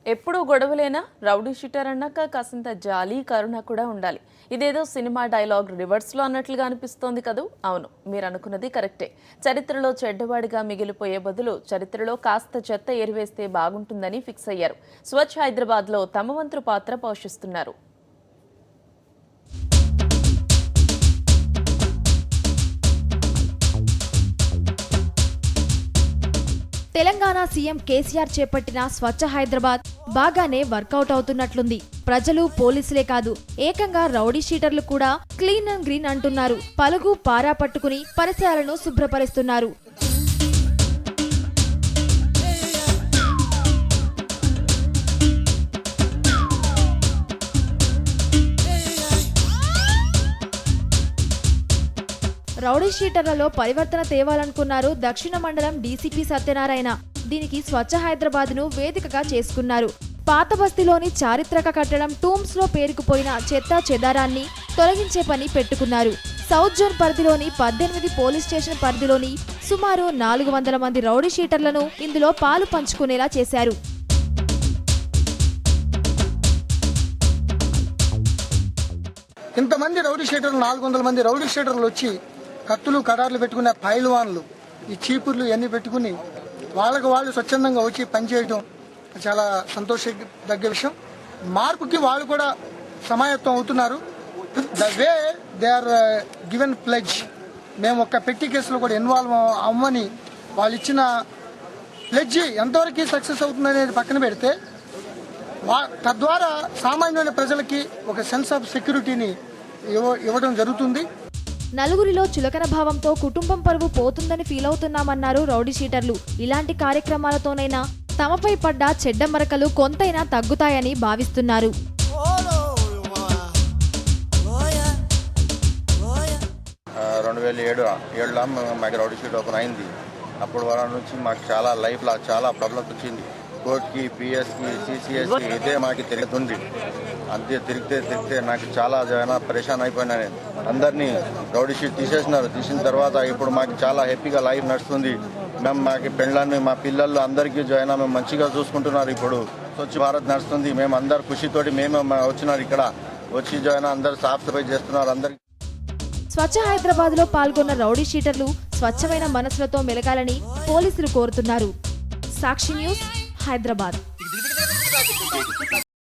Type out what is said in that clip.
ఎప్పుడూ గొడవలేనా? Rowdy sheeter అన్నాక కాసింత జాలి కరుణ కూడా ఉండాలి. ఇదేదో సినిమా డైలాగ్ రివర్స్లో అన్నట్లుగా అనిపిస్తోంది కదూ? అవును, మీరు అనుకున్నది కరెక్టే. చరిత్రలో చెడ్డవాడిగా మిగిలిపోయే బదులు చరిత్రలో కాస్త చెత్త ఏరివేస్తే బాగుంటుందని ఫిక్స్ అయ్యారు. స్వచ్ఛ హైదరాబాద్లో తమ వంతు పాత్ర పోషిస్తున్నారు. తెలంగాణ సీఎం కేసీఆర్ చేపట్టిన స్వచ్ఛ హైదరాబాద్ బాగానే వర్కౌట్ అవుతున్నట్లుంది. ప్రజలు, పోలీసులే కాదు, ఏకంగా రౌడీ షీటర్లు కూడా క్లీన్ అండ్ గ్రీన్ అంటున్నారు. పలుగు పారా పట్టుకుని పరిసరాలను శుభ్రపరుస్తున్నారు. రౌడీ షీటర్లలో పరివర్తన తేవాలనుకున్నారు దక్షిణ మండలం డీసీపీ సత్యనారాయణ. దీనికి స్వచ్ఛ హైదరాబాద్ ను వేదికగా చేసుకున్నారు. పాత బస్తీలోని చారిత్రక కట్టడం టూమ్స్ లో పేరుకుపోయిన చెత్త చెదారాన్ని తొలగించే పని పెట్టుకున్నారు. సౌత్ జోన్ పరిధిలోని 18 పోలీస్ స్టేషన్ పరిధిలోని సుమారు 400 మంది రౌడీ షీటర్లను ఇందులో పాలు పంచుకునేలా చేశారు. ఇంతమంది రౌడీ షీటర్లు 400 మంది రౌడీ షీటర్లు వచ్చి కత్తులు కడార్లు పెట్టుకునే పైల్వాన్లు, ఈ చీపుర్లు ఇవన్నీ పెట్టుకుని వాళ్ళకు వాళ్ళు స్వచ్ఛందంగా వచ్చి పనిచేయడం చాలా సంతోషదగ్గ విషయం. మార్పుకి వాళ్ళు కూడా సమాయత్తం అవుతున్నారు. The way they are given pledge. మేము ఒక్క పెట్టి కేసులో కూడా ఇన్వాల్వ్ అవ్వని వాళ్ళు ఇచ్చిన ప్లెడ్జ్ ఎంతవరకు సక్సెస్ అవుతుందనేది పక్కన పెడితే తద్వారా సామాన్యమైన ప్రజలకి ఒక సెన్స్ ఆఫ్ సెక్యూరిటీని ఇవ్వడం జరుగుతుంది. నలుగురిలో చులకన భావంతో కుటుంబం పరువు పోతుందని ఫీల్ అవుతున్నామన్నారు రౌడీ షీటర్లు. ఇలాంటి కార్యక్రమాలతోనైనా తమపై పడ్డ చెడ్డ మరకలు కొంతైనా తగ్గుతాయని భావిస్తున్నారు. 2007లో మాకు రౌడీ షీట్ ఓపెన్ అయింది. అప్పుడు వాళ్ళ నుంచి మాకు చాలా లైఫ్లో చాలా ప్రాబ్లమ్స్ వచ్చింది. కోర్టుకి, పిఎస్కి, సిసిఎస్కి ఇదే మాకు తిరుగుతుంది. అంతే తిరిగితే నాకు చాలా పరేషాన్ అయిపోయినా. నేను అందరినీ రౌడీ షీట్ తీసేసినారు. తీసిన తర్వాత ఇప్పుడు మాకు చాలా హ్యాపీగా లైఫ్ నడుస్తుంది. మేము మాకు పెళ్ళాన్ని, మా పిల్లలు అందరికీ మేము మంచిగా చూసుకుంటున్నారు. ఇప్పుడు స్వచ్ఛ భారత్ నడుస్తుంది. మేము అందరు ఖుషితోటి మేము వచ్చినారు. ఇక్కడ వచ్చి అందరు సాఫ్ సఫాయి చేస్తున్నారు. అందరికి స్వచ్ఛ హైదరాబాద్ లో పాల్గొన్న రౌడీ షీటర్లు స్వచ్ఛమైన మనసులతో మెలగాలని పోలీసులు కోరుతున్నారు. సాక్షి న్యూస్, హైదరాబాద్.